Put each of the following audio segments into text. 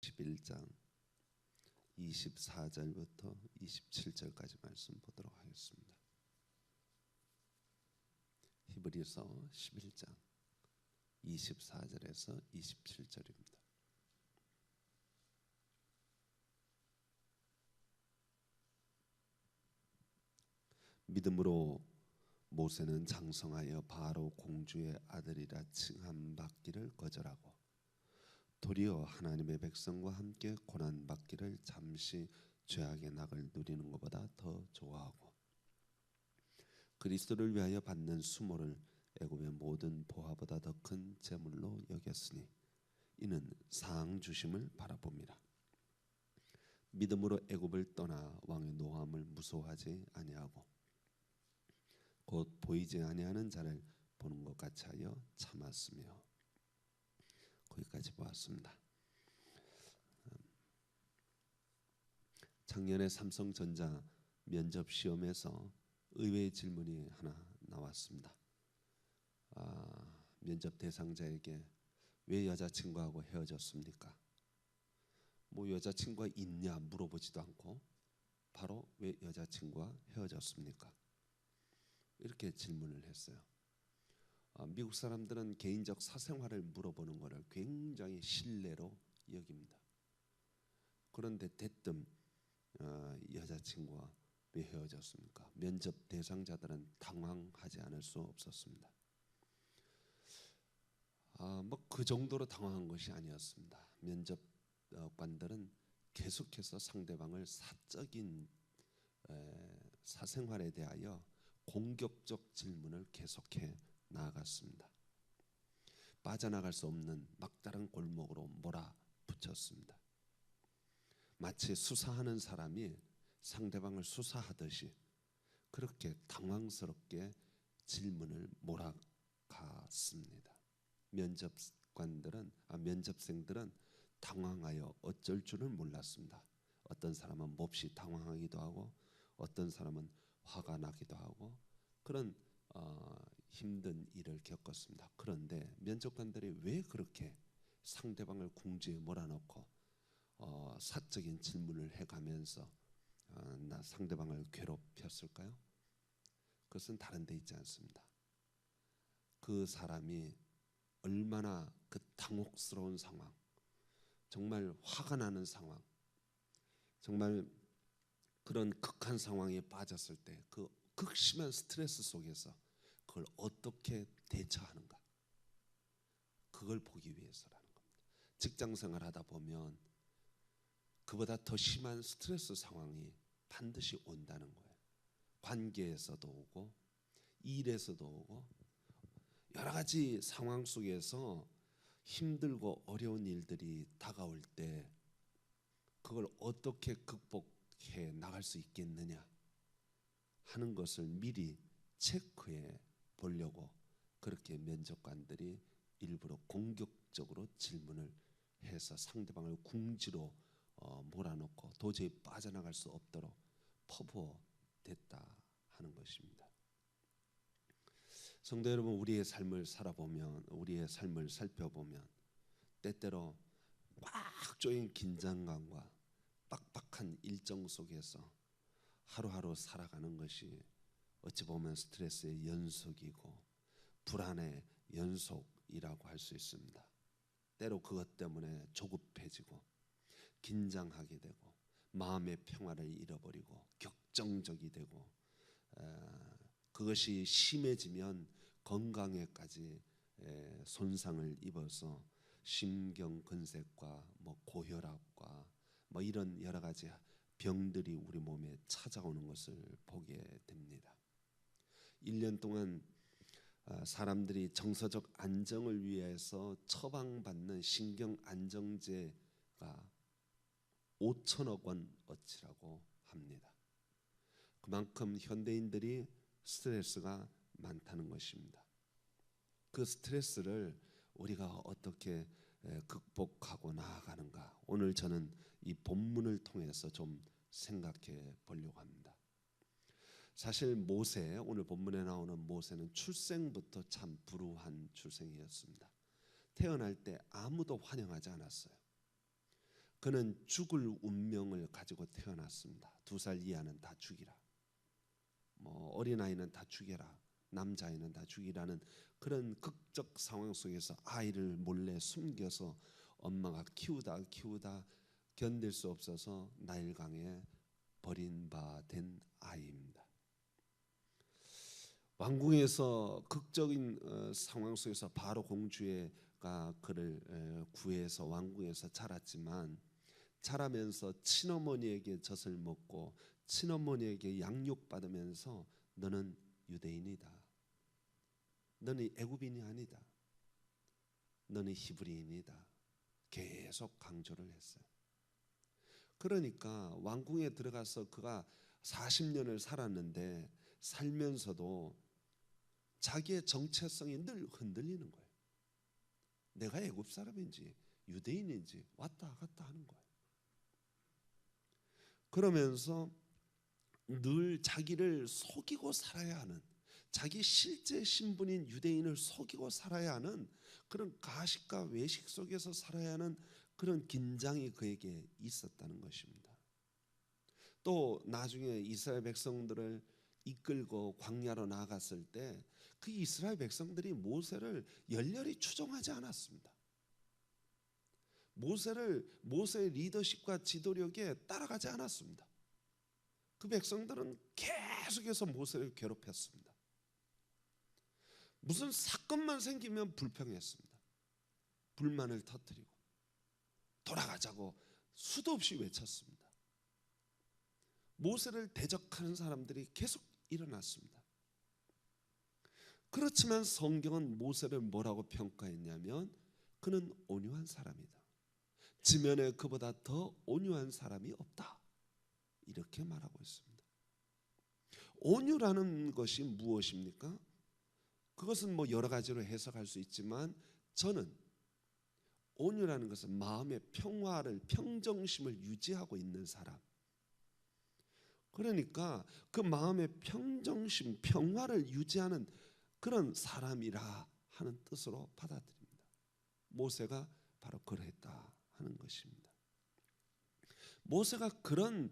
11장 24절부터 27절까지 말씀 보도록 하겠습니다. 히브리서 11장 24절에서 27절입니다. 믿음으로 모세는 장성하여 바로 공주의 아들이라 칭함받기를 거절하고 도리어 하나님의 백성과 함께 고난받기를 잠시 죄악의 낙을 누리는 것보다 더 좋아하고 그리스도를 위하여 받는 수모를 애굽의 모든 보화보다 더 큰 재물로 여겼으니 이는 상 주심을 바라봅니다. 믿음으로 애굽을 떠나 왕의 노함을 무서워하지 아니하고 곧 보이지 아니하는 자를 보는 것 같이 하여 참았으며. 거기까지 보았습니다. 작년에 삼성전자 면접 시험에서 의외의 질문이 하나 나왔습니다. 면접 대상자에게 왜 여자친구하고 헤어졌습니까? 뭐 여자친구가 있냐 물어보지도 않고 바로 왜 여자친구와 헤어졌습니까? 이렇게 질문을 했어요. 미국 사람들은 개인적 사생활을 물어보는 것을 굉장히 신뢰로 여깁니다. 그런데 대뜸 여자친구와 왜 헤어졌습니까? 면접 대상자들은 당황하지 않을 수 없었습니다. 뭐 그 정도로 당황한 것이 아니었습니다. 면접관들은 계속해서 상대방을 사적인 사생활에 대하여 공격적 질문을 계속해 나아갔습니다. 빠져나갈 수 없는 막다른 골목으로 몰아붙였습니다. 마치 수사하는 사람이 상대방을 수사하듯이 그렇게 당황스럽게 질문을 몰아갔습니다. 면접생들은 당황하여 어쩔 줄을 몰랐습니다. 어떤 사람은 몹시 당황하기도 하고 어떤 사람은 화가 나기도 하고 그런 힘든 일을 겪었습니다. 그런데 면접관들이 왜 그렇게 상대방을 궁지에 몰아넣고 사적인 질문을 해가면서 상대방을 괴롭혔을까요? 그것은 다른 데 있지 않습니다. 그 사람이 얼마나 그 당혹스러운 상황, 정말 화가 나는 상황, 정말 그런 극한 상황에 빠졌을 때 그 극심한 스트레스 속에서 그걸 어떻게 대처하는가, 그걸 보기 위해서라는 겁니다. 직장생활 하다 보면 그보다 더 심한 스트레스 상황이 반드시 온다는 거예요. 관계에서도 오고 일에서도 오고 여러 가지 상황 속에서 힘들고 어려운 일들이 다가올 때 그걸 어떻게 극복해 나갈 수 있겠느냐 하는 것을 미리 체크해 보려고 그렇게 면접관들이 일부러 공격적으로 질문을 해서 상대방을 궁지로 몰아넣고 도저히 빠져나갈 수 없도록 퍼부어댔다 하는 것입니다. 성도 여러분, 우리의 삶을 살펴보면 때때로 꽉 조인 긴장감과 빡빡한 일정 속에서 하루하루 살아가는 것이 어찌 보면 스트레스의 연속이고 불안의 연속이라고 할 수 있습니다. 때로 그것 때문에 조급해지고 긴장하게 되고 마음의 평화를 잃어버리고 격정적이 되고 그것이 심해지면 건강에까지 손상을 입어서 심경근색과 고혈압과 이런 여러 가지 병들이 우리 몸에 찾아오는 것을 보게 됩니다. 1년 동안 사람들이 정서적 안정을 위해서 처방받는 신경안정제가 5천억 원 어치라고 합니다. 그만큼 현대인들이 스트레스가 많다는 것입니다. 그 스트레스를 우리가 어떻게 극복하고 나아가는가, 오늘 저는 이 본문을 통해서 좀 생각해 보려고 합니다. 사실 오늘 본문에 나오는 모세는 출생부터 참 불우한 출생이었습니다. 태어날 때 아무도 환영하지 않았어요. 그는 죽을 운명을 가지고 태어났습니다. 2살 이하는 다 죽이라. 어린아이는 다 죽여라. 남자아이는 다 죽이라는 그런 극적 상황 속에서 아이를 몰래 숨겨서 엄마가 키우다 견딜 수 없어서 나일강에 버린 바 된 아이입니다. 왕궁에서 극적인 상황 속에서 바로 공주가 그를 구해서 왕궁에서 자랐지만 자라면서 친어머니에게 젖을 먹고 친어머니에게 양육받으면서 너는 유대인이다. 너는 애굽인이 아니다. 너는 히브리인이다. 계속 강조를 했어요. 그러니까 왕궁에 들어가서 그가 40년을 살았는데 살면서도 자기의 정체성이 늘 흔들리는 거예요. 내가 애굽 사람인지 유대인인지 왔다 갔다 하는 거예요. 그러면서 늘 자기를 속이고 살아야 하는, 자기 실제 신분인 유대인을 속이고 살아야 하는 그런 가식과 외식 속에서 살아야 하는 그런 긴장이 그에게 있었다는 것입니다. 또 나중에 이스라엘 백성들을 이끌고 광야로 나아갔을 때 그 이스라엘 백성들이 모세를 열렬히 추종하지 않았습니다. 모세의 리더십과 지도력에 따라가지 않았습니다. 그 백성들은 계속해서 모세를 괴롭혔습니다. 무슨 사건만 생기면 불평했습니다. 불만을 터뜨리고 돌아가자고 수도 없이 외쳤습니다. 모세를 대적하는 사람들이 계속 일어났습니다. 그렇지만 성경은 모세를 뭐라고 평가했냐면 그는 온유한 사람이다. 지면에 그보다 더 온유한 사람이 없다. 이렇게 말하고 있습니다. 온유라는 것이 무엇입니까? 그것은 여러 가지로 해석할 수 있지만 저는 온유라는 것은 마음의 평화를, 평정심을 유지하고 있는 사람. 그러니까 그 마음의 평정심, 평화를 유지하는 그런 사람이라 하는 뜻으로 받아들입니다. 모세가 바로 그랬다 하는 것입니다. 모세가 그런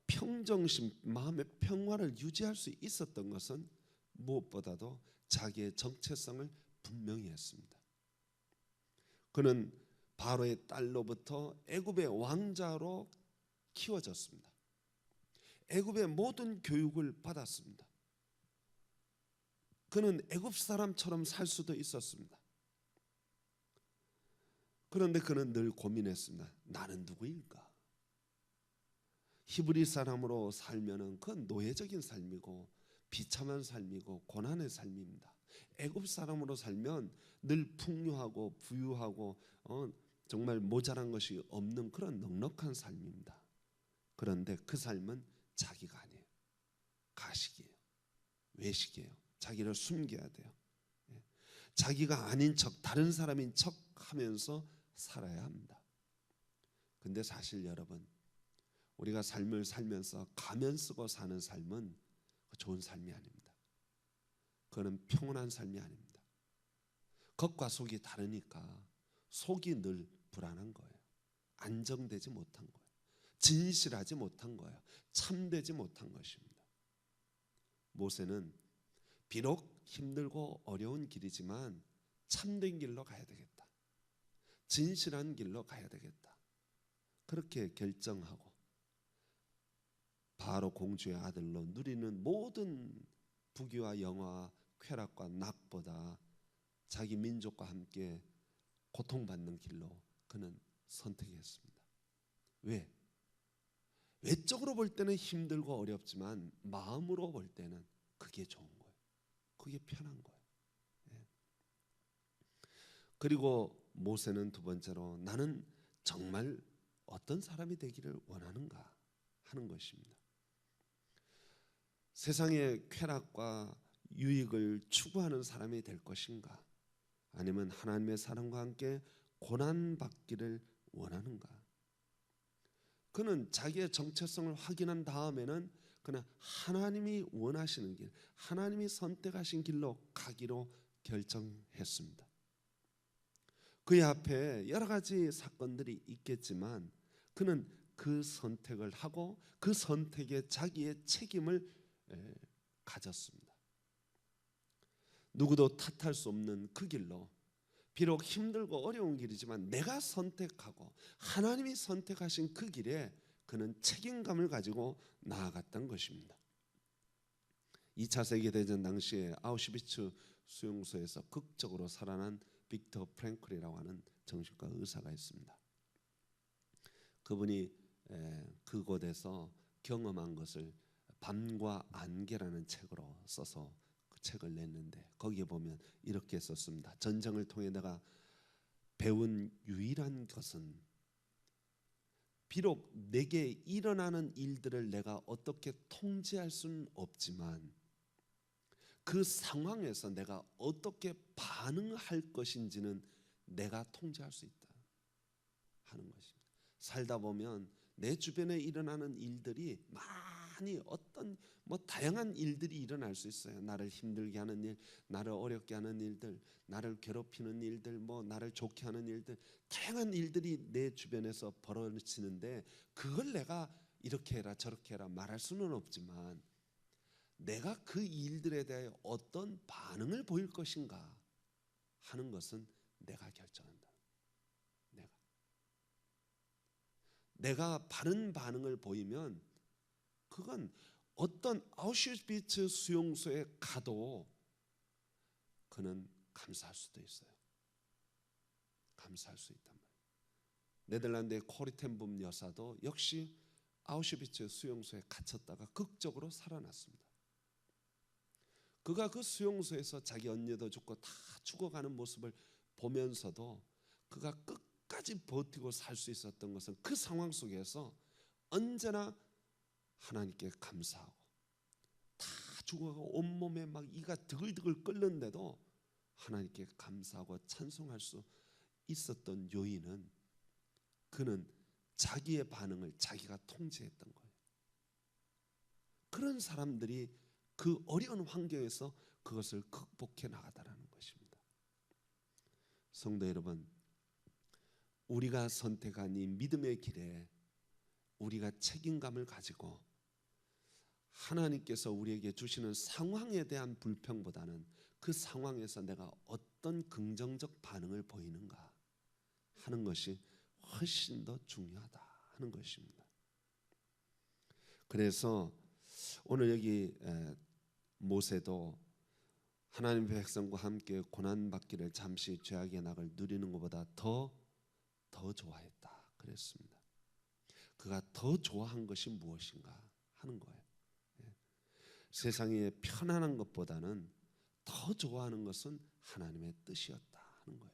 평정심, 마음의 평화를 유지할 수 있었던 것은 무엇보다도 자기의 정체성을 분명히 했습니다. 그는 바로의 딸로부터 애굽의 왕자로 키워졌습니다. 애굽의 모든 교육을 받았습니다. 그는 애굽 사람처럼 살 수도 있었습니다. 그런데 그는 늘 고민했습니다. 나는 누구일까? 히브리 사람으로 살면은 그건 노예적인 삶이고 비참한 삶이고 고난의 삶입니다. 애굽 사람으로 살면 늘 풍요하고 부유하고 정말 모자란 것이 없는 그런 넉넉한 삶입니다. 그런데 그 삶은 자기가 아니에요. 가식이에요. 외식이에요. 자기를 숨겨야 돼요. 자기가 아닌 척, 다른 사람인 척 하면서 살아야 합니다. 근데 사실 여러분, 우리가 삶을 살면서 가면 쓰고 사는 삶은 좋은 삶이 아닙니다. 그거는 평온한 삶이 아닙니다. 겉과 속이 다르니까 속이 늘 불안한 거예요. 안정되지 못한 거예요. 진실하지 못한 거예요. 참되지 못한 것입니다. 모세는 비록 힘들고 어려운 길이지만 참된 길로 가야 되겠다. 진실한 길로 가야 되겠다. 그렇게 결정하고 바로 공주의 아들로 누리는 모든 부귀와 영화와 쾌락과 낙보다 자기 민족과 함께 고통받는 길로 그는 선택했습니다. 왜? 외적으로 볼 때는 힘들고 어렵지만 마음으로 볼 때는 그게 좋은 거예요. 그게 편한 거예요. 그리고 모세는 두 번째로 나는 정말 어떤 사람이 되기를 원하는가 하는 것입니다. 세상의 쾌락과 유익을 추구하는 사람이 될 것인가? 아니면 하나님의 사랑과 함께 고난받기를 원하는가? 그는 자기의 정체성을 확인한 다음에는 그는 하나님이 원하시는 길, 하나님이 선택하신 길로 가기로 결정했습니다. 그의 앞에 여러 가지 사건들이 있겠지만 그는 그 선택을 하고 그 선택에 자기의 책임을 가졌습니다. 누구도 탓할 수 없는 그 길로, 비록 힘들고 어려운 길이지만 내가 선택하고 하나님이 선택하신 그 길에 그는 책임감을 가지고 나아갔던 것입니다. 2차 세계대전 당시에 아우슈비츠 수용소에서 극적으로 살아난 빅터 프랭클이라고 하는 정신과 의사가 있습니다. 그분이 그곳에서 경험한 것을 밤과 안개라는 책으로 써서 그 책을 냈는데 거기에 보면 이렇게 썼습니다. 전쟁을 통해 내가 배운 유일한 것은 비록 내게 일어나는 일들을 내가 어떻게 통제할 수는 없지만 그 상황에서 내가 어떻게 반응할 것인지는 내가 통제할 수 있다 하는 것입니다. 살다 보면 내 주변에 일어나는 일들이 많이 어떤 다양한 일들이 일어날 수 있어요. 나를 힘들게 하는 일, 나를 어렵게 하는 일들, 나를 괴롭히는 일들, 나를 좋게 하는 일들, 다양한 일들이 내 주변에서 벌어지는데 그걸 내가 이렇게 해라 저렇게 해라 말할 수는 없지만 내가 그 일들에 대해 어떤 반응을 보일 것인가 하는 것은 내가 결정한다. 내가 바른 반응을 보이면 그건 어떤 아우슈비츠 수용소에 가도 그는 감사할 수도 있어요. 감사할 수 있단 말이에요. 네덜란드의 코리텐붐 여사도 역시 아우슈비츠 수용소에 갇혔다가 극적으로 살아났습니다. 그가 그 수용소에서 자기 언니도 죽고 다 죽어가는 모습을 보면서도 그가 끝까지 버티고 살 수 있었던 것은 그 상황 속에서 언제나 하나님께 감사하고 다 죽어가고 온몸에 막 이가 드글드글 끓는데도 하나님께 감사하고 찬송할 수 있었던 요인은 그는 자기의 반응을 자기가 통제했던 거예요. 그런 사람들이 그 어려운 환경에서 그것을 극복해 나가다라는 것입니다. 성도 여러분, 우리가 선택한 이 믿음의 길에 우리가 책임감을 가지고 하나님께서 우리에게 주시는 상황에 대한 불평보다는 그 상황에서 내가 어떤 긍정적 반응을 보이는가 하는 것이 훨씬 더 중요하다 하는 것입니다. 그래서 오늘 여기 모세도 하나님의 백성과 함께 고난받기를 잠시 죄악의 낙을 누리는 것보다 더 좋아했다 그랬습니다. 그가 더 좋아한 것이 무엇인가 하는 거예요. 세상의 편안한 것보다는 더 좋아하는 것은 하나님의 뜻이었다 하는 거예요.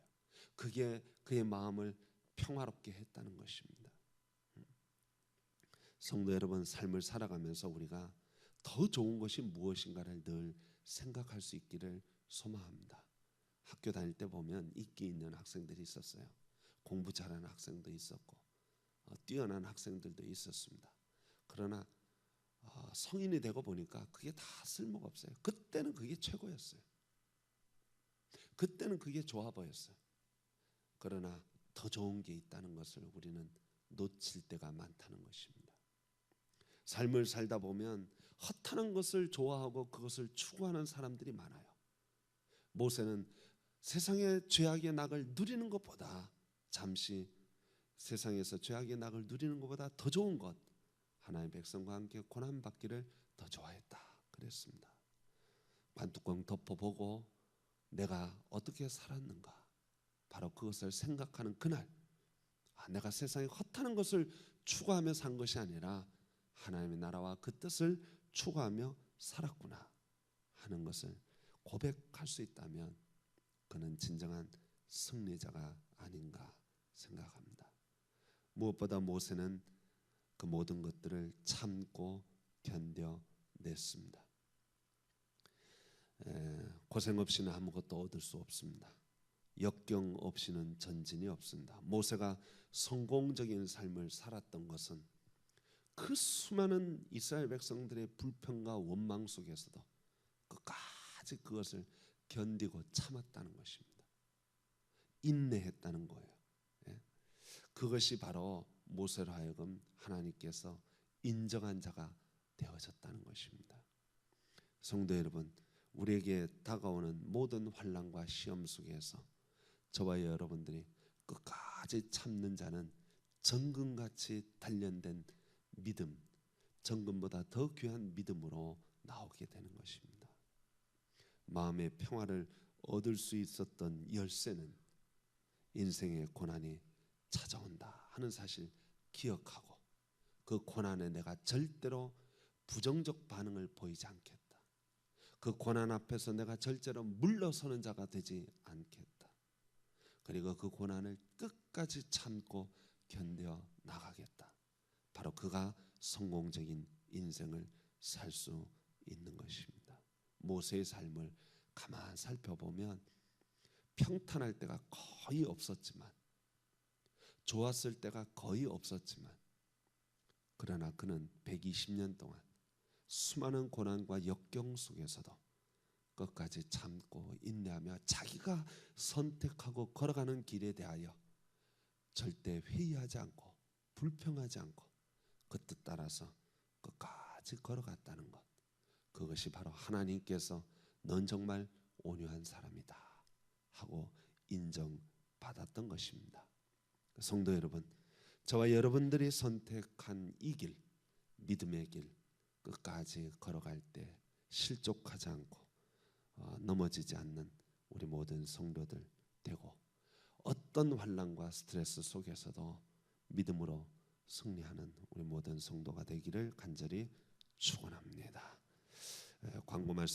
그게 그의 마음을 평화롭게 했다는 것입니다. 성도 여러분, 삶을 살아가면서 우리가 더 좋은 것이 무엇인가를 늘 생각할 수 있기를 소망합니다. 학교 다닐 때 보면 인기 있는 학생들이 있었어요. 공부 잘하는 학생도 있었고 뛰어난 학생들도 있었습니다. 그러나 성인이 되고 보니까 그게 다 쓸모가 없어요. 그때는 그게 최고였어요. 그때는 그게 좋아 보였어요. 그러나 더 좋은 게 있다는 것을 우리는 놓칠 때가 많다는 것입니다. 삶을 살다 보면 허탄한 것을 좋아하고 그것을 추구하는 사람들이 많아요. 모세는 세상의 죄악의 낙을 누리는 것보다 잠시 세상에서 죄악의 낙을 누리는 것보다 더 좋은 것, 하나님의 백성과 함께 고난받기를 더 좋아했다 그랬습니다. 관뚜껑 덮어보고 내가 어떻게 살았는가 바로 그것을 생각하는 그날, 내가 세상에 허탄한 것을 추구하며 산 것이 아니라 하나님의 나라와 그 뜻을 추구하며 살았구나 하는 것을 고백할 수 있다면 그는 진정한 승리자가 아닌가 생각합니다. 무엇보다 모세는 그 모든 것들을 참고 견뎌냈습니다. 고생 없이는 아무것도 얻을 수 없습니다. 역경 없이는 전진이 없습니다. 모세가 성공적인 삶을 살았던 것은 그 수많은 이스라엘 백성들의 불평과 원망 속에서도 끝까지 그것을 견디고 참았다는 것입니다. 인내했다는 거예요. 예. 그것이 바로 모세로 하여금 하나님께서 인정한 자가 되어졌다는 것입니다. 성도 여러분, 우리에게 다가오는 모든 환난과 시험 속에서 저와 여러분들이 끝까지 참는 자는 정금같이 단련된 믿음, 정금보다 더 귀한 믿음으로 나오게 되는 것입니다. 마음의 평화를 얻을 수 있었던 열쇠는 인생의 고난이 찾아온다 하는 사실 기억하고, 그 고난에 내가 절대로 부정적 반응을 보이지 않겠다. 그 고난 앞에서 내가 절대로 물러서는 자가 되지 않겠다. 그리고 그 고난을 끝까지 참고 견뎌 나가겠다. 바로 그가 성공적인 인생을 살 수 있는 것입니다. 모세의 삶을 가만 살펴보면 평탄할 때가 거의 없었지만, 좋았을 때가 거의 없었지만, 그러나 그는 120년 동안 수많은 고난과 역경 속에서도 끝까지 참고 인내하며 자기가 선택하고 걸어가는 길에 대하여 절대 회의하지 않고 불평하지 않고 그 뜻 따라서 끝까지 걸어갔다는 것, 그것이 바로 하나님께서 넌 정말 온유한 사람이다 하고 인정받았던 것입니다. 성도 여러분, 저와 여러분들이 선택한 이 길, 믿음의 길, 끝까지 걸어갈 때 실족하지 않고 넘어지지 않는 우리 모든 성도들 되고, 어떤 환난과 스트레스 속에서도 믿음으로 승리하는 우리 모든 성도가 되기를 간절히 축원합니다. 광고 말씀